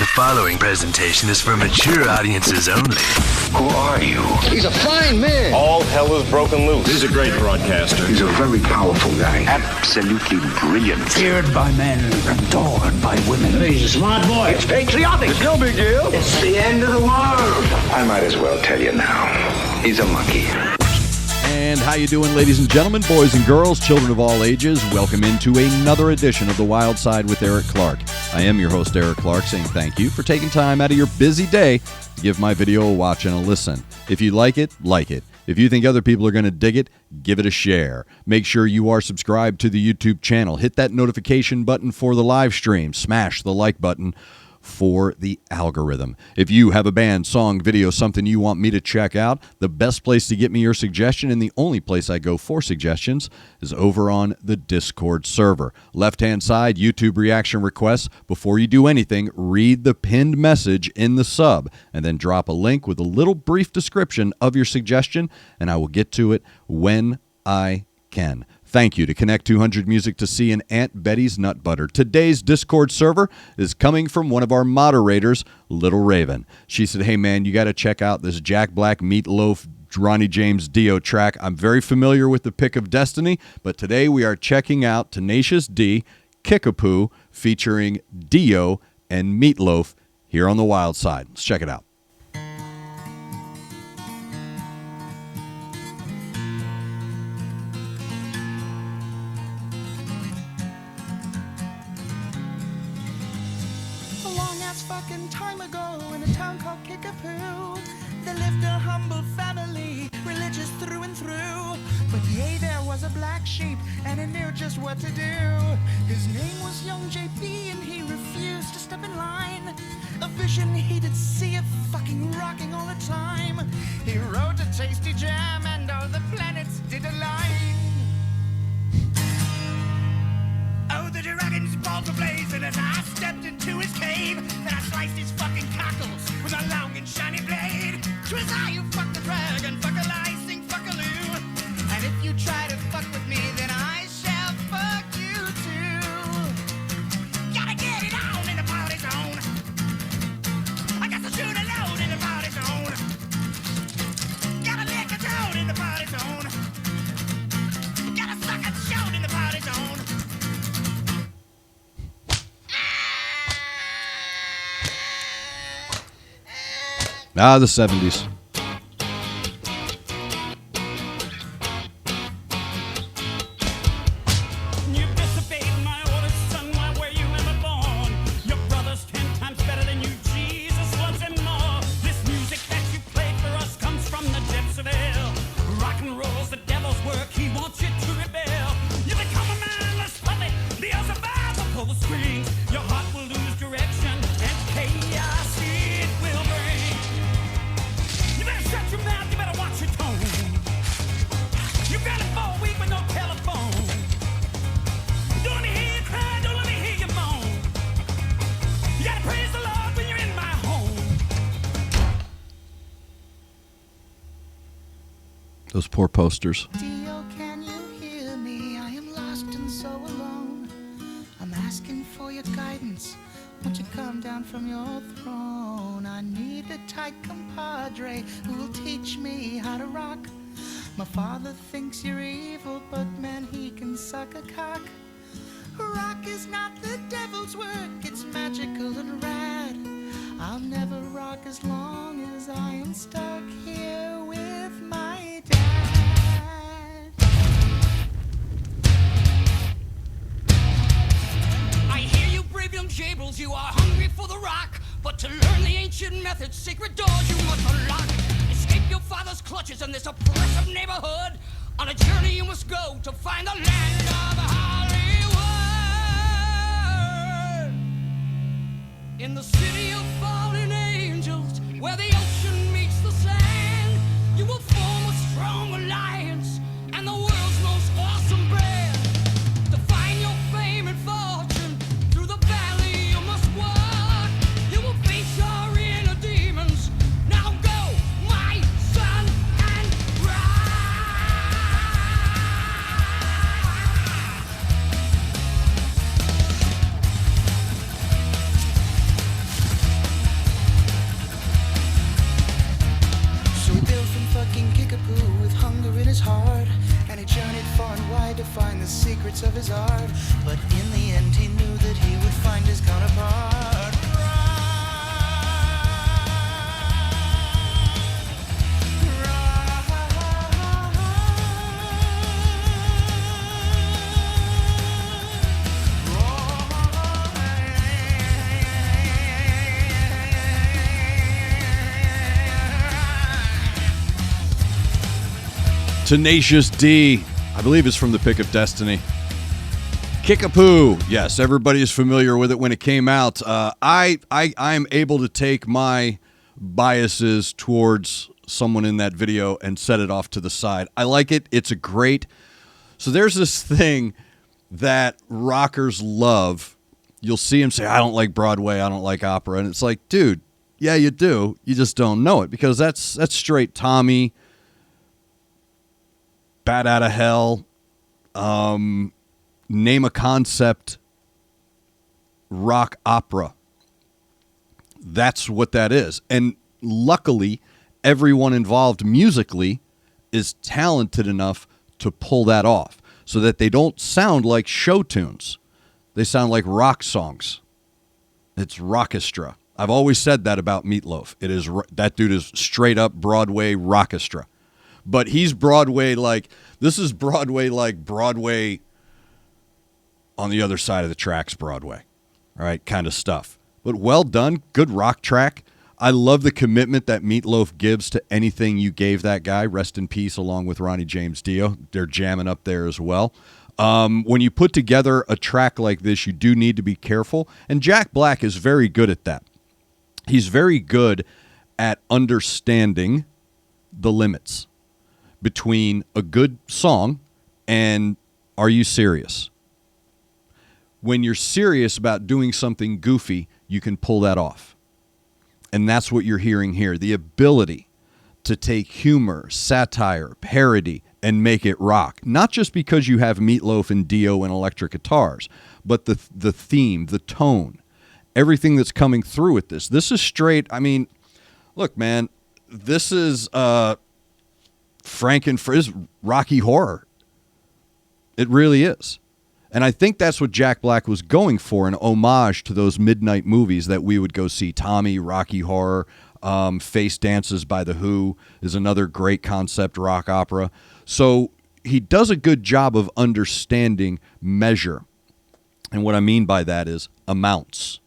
The following presentation is for mature audiences only. Who are you? He's a fine man. All hell is broken loose. He's a great broadcaster. He's a very powerful guy. Absolutely brilliant. Feared by men, adored by women. He's a smart boy. It's patriotic. It's no big deal. It's the end of the world. I might as well tell you now. He's a monkey. And how you doing, ladies and gentlemen, boys and girls, children of all ages? Welcome into another edition of The Wyldeside with Eric Clark. I am your host, Eric Clark, saying thank you for taking time out of your busy day to give my video a watch and a listen. If you like it, like it. If you think other people are going to dig it, give it a share. Make sure you are subscribed to the YouTube channel. Hit that notification button for the live stream. Smash the like button for the algorithm. If you have a band, song, video, something you want me to check out, the best place to get me your suggestion, and the only place I go for suggestions, is over on the Discord server. Left-hand side, YouTube reaction requests. Before you do anything, read the pinned message in the sub, and then drop a link with a little brief description of your suggestion, and I will get to it when I can. Thank you to Connect 200 Music to See and Aunt Betty's Nut Butter. Today's Discord server is coming from one of our moderators, Little Raven. She said, hey man, you got to check out this Jack Black, Meatloaf, Ronnie James Dio track. I'm very familiar with the Pick of Destiny, but today we are checking out TenaciousD, Kickapoo, featuring Dio and Meatloaf here on the Wyldeside. Let's check it out. Fucking time ago in a town called Kickapoo, there lived a humble family, religious through and through. But yea, there was a black sheep, and he knew just what to do. His name was young JP, and he refused to step in line. A vision he did see of fucking rocking all the time. He wrote a tasty jam, and all the planets did align. Oh, the dragon's balls were blazing as I stepped into his cave. Then I sliced his fucking cockles with a long and shiny blade. 'Twas I who fucked the dragon, fuck a licing, fuck a loo. And if you try to fuck with me, then I shall fuck you too. Gotta get it on in the party zone. I got to shoot a load in the party zone. Gotta lick a toad in the party zone. Gotta suck a shout in the party zone. Ah, the 70s. You disobeyed my orders, son, why were you ever born? Your brother's 10 times better than you, Jesus loves him more. This music that you play for us comes from the depths of hell. Rock and roll's the devil's work, he wants you to rebel. You become a mindless puppet, Beelzebub will pull the strings. Your heart will lose direction, and chaos it will bring. You better shut your mouth, you better watch your tone. You got a 4 week with no telephone. Don't let me hear you cry, don't let me hear you moan. You gotta praise the Lord when you're in my home. Those poor posters. Dio, can you hear me? I am lost and so alone. I'm asking for your guidance. Won't you come down from your throne? I need a tight compadre who will teach me how to rock. My father thinks you're evil, but man, he can suck a cock. Rock is not the devil's work, it's magical and rad. I'll never rock as long as I am stuck here with my dad. I hear you, brave young jables, you are hungry for the rock. But to learn the ancient methods, sacred doors you must unlock. Escape your father's clutches in this oppressive neighborhood. On a journey you must go to find the land of Hollywood. In the city of fallen angels, where the ocean meets the sand, you will form a strong alliance and the world's most awesome band. To find your fame and fortune, through the valley you must walk. You will face your inner demons. Now go, my son, and ride. hard, and he journeyed far and wide to find the secrets of his art. But in the end he knew that he would find his counterpart. TenaciousD, I believe it's from the Pick of Destiny. Kickapoo, yes, everybody is familiar with it when it came out. I'm able to take my biases towards someone in that video and set it off to the side. I like it. It's a great... So there's this thing that rockers love. You'll see them say, I don't like Broadway, I don't like opera. And it's like, dude, yeah, you do. You just don't know it, because that's straight Tommy... Bat Out of Hell, name a concept, rock opera. That's what that is. And luckily, everyone involved musically is talented enough to pull that off so that they don't sound like show tunes. They sound like rock songs. It's rockestra. I've always said that about Meatloaf. That dude is straight up Broadway rockestra. But he's Broadway this is Broadway like Broadway on the other side of the tracks Broadway. All right, kind of stuff. But well done, good rock track. I love the commitment that Meatloaf gives to anything you gave that guy. Rest in peace, along with Ronnie James Dio. They're jamming up there as well. When you put together a track like this, you do need to be careful. And Jack Black is very good at that. He's very good at understanding the limits between a good song and are you serious? When you're serious about doing something goofy, you can pull that off. And that's what you're hearing here. The ability to take humor, satire, parody, and make it rock. Not just because you have Meatloaf and Dio and electric guitars, but the theme, the tone, everything that's coming through with this. This is straight, look, man, this is... Frankenfriz Rocky Horror. It really is. And I think that's what Jack Black was going for, an homage to those midnight movies that we would go see. Tommy, Rocky Horror, Face Dances by The Who is another great concept rock opera. So he does a good job of understanding measure. And what I mean by that is amounts.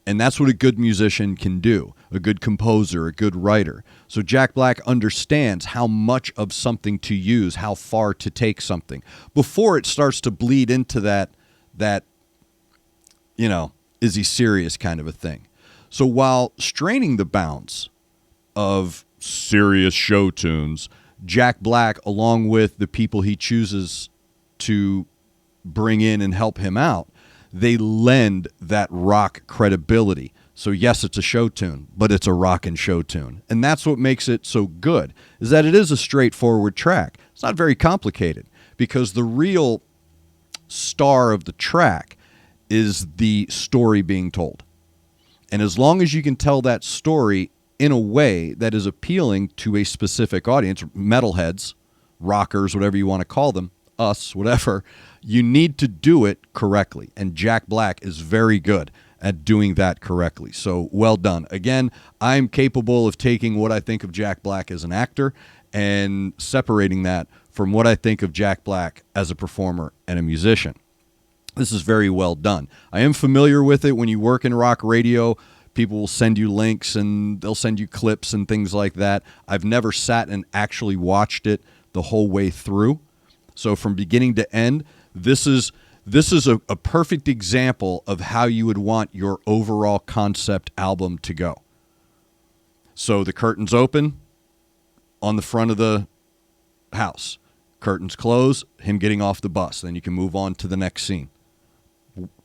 And that's what a good musician can do, a good composer, a good writer. So Jack Black understands how much of something to use, how far to take something, before it starts to bleed into that is he serious kind of a thing. So while straining the bounds of serious show tunes, Jack Black, along with the people he chooses to bring in and help him out, they lend that rock credibility. So yes, it's a show tune, but it's a rock and show tune. And that's what makes it so good, is that it is a straightforward track. It's not very complicated, because the real star of the track is the story being told. And as long as you can tell that story in a way that is appealing to a specific audience, metalheads, rockers, whatever you want to call them, us, whatever, you need to do it correctly. And Jack Black is very good at doing that correctly. So well done. Again, I'm capable of taking what I think of Jack Black as an actor and separating that from what I think of Jack Black as a performer and a musician. This is very well done. I am familiar with it. When you work in rock radio, people will send you links and they'll send you clips and things like that. I've never sat and actually watched it the whole way through. So from beginning to end, this is a perfect example of how you would want your overall concept album to go. So the curtains open on the front of the house. Curtains close, him getting off the bus. Then you can move on to the next scene.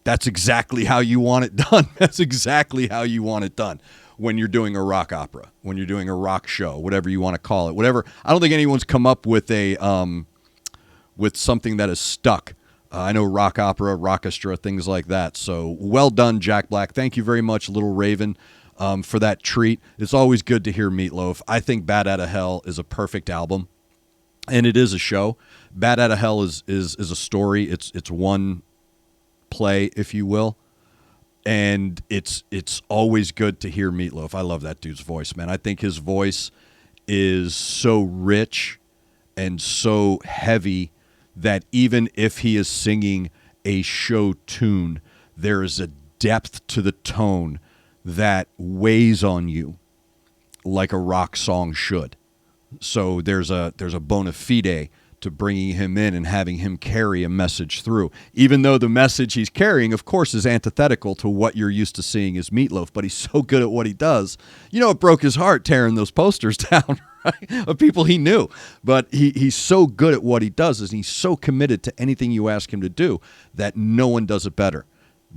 That's exactly how you want it done. That's exactly how you want it done when you're doing a rock opera, when you're doing a rock show, whatever you want to call it. Whatever. I don't think anyone's come up with with something that is stuck. I know rock opera, rockestra, things like that. So well done, Jack Black. Thank you very much, Little Raven, for that treat. It's always good to hear Meatloaf. I think Bat Outta Hell is a perfect album. And it is a show. Bat Out of Hell is a story. It's one play, if you will. And it's always good to hear Meatloaf. I love that dude's voice, man. I think his voice is so rich and so heavy that even if he is singing a show tune, there is a depth to the tone that weighs on you like a rock song should. So there's a bona fide to bringing him in and having him carry a message through, even though the message he's carrying, of course, is antithetical to what you're used to seeing as Meatloaf, but he's so good at what he does. You know, it broke his heart tearing those posters down, right, of people he knew, but he's so good at what he does, and he's so committed to anything you ask him to do that no one does it better.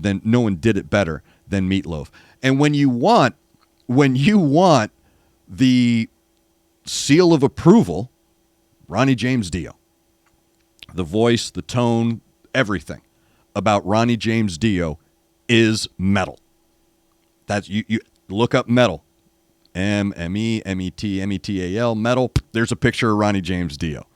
No one did it better than Meatloaf. And when you want the seal of approval, Ronnie James Dio. The voice, the tone, everything about Ronnie James Dio is metal. That's you look up metal. METAL, metal. There's a picture of Ronnie James Dio.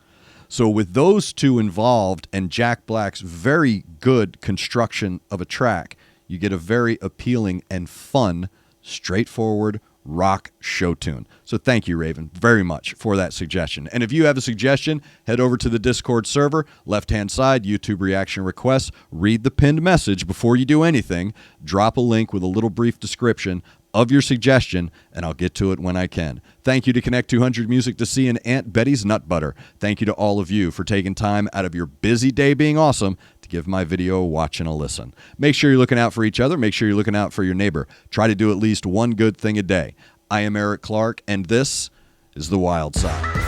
So with those two involved and Jack Black's very good construction of a track, you get a very appealing and fun, straightforward rock show tune. So thank you, Raven, very much for that suggestion. And if you have a suggestion, head over to the Discord server, left-hand side, YouTube reaction requests, read the pinned message before you do anything, drop a link with a little brief description of your suggestion, and I'll get to it when I can. Thank you to Connect 200 Music to See and Aunt Betty's Nut Butter. Thank you to all of you for taking time out of your busy day being awesome to give my video a watch and a listen. Make sure you're looking out for each other. Make sure you're looking out for your neighbor. Try to do at least one good thing a day. I am Eric Clark, and this is The Wild Side.